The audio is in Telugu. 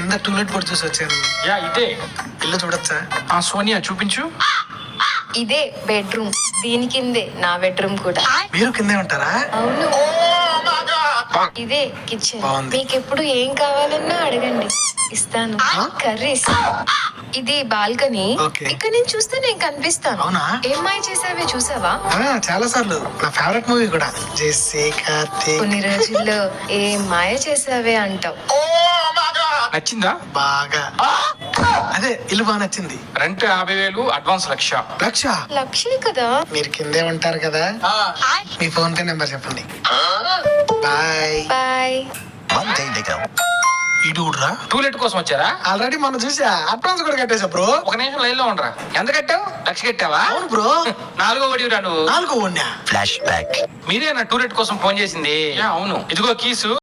కింద టూలెట్ బోర్డు చూసి వచ్చాను. యా ఇదే. ఇల్లు చూడొచ్చా? సోనియా చూపించు. ఇదే బెడ్రూమ్, దీని కిందే నా బెడ్రూమ్ కూడా. మీరు కిందే ఉంటారా? అవును. ఇదే కిచెన్. బాగుంది. మీకు ఎప్పుడు ఏం కావాలన్నా అడగండి, ఇస్తాను. కర్రీస్. ఇది బాల్కనీ. ఓకే. ఇక్కడ నేను చూస్తే నేను కనిపిస్తాను. అవునా? ఏం మాయ చేసావే చూసావా? చాలా సార్లు. నా ఫేవరెట్ మూవీ కూడా. జెస్సీ, కార్తీక్. కొన్ని రోజుల్లో ఏం మాయ చేసావే అంటావు. నచ్చిందా? బాగా. అదే ఇల్లు బాగా నచ్చింది. Rent 50,000, advance 1,00,000. లక్షే కదా. మీరు కిందే ఉంటారు కదా, మీ ఫోన్ పే నెంబర్ చెప్పండి. బాయ్. బాయ్. ఇటు ఊడ్రా. టూలెట్ కోసం వచ్చారా? ఆల్రెడీ మనం చూసా, అడ్వాన్స్ కూడా కట్టేసా బ్రో. ఒక నిమిషం లైన్ లో ఉండరా. ఎంత కట్టావు? 1,00,000 కట్టావా? అవును బ్రో. 4వ వడిరా నువ్వు. 4 ఉన్నా. మీరేనా టూలెట్ కోసం ఫోన్ చేసింది? అవును. ఇదిగో కీసు.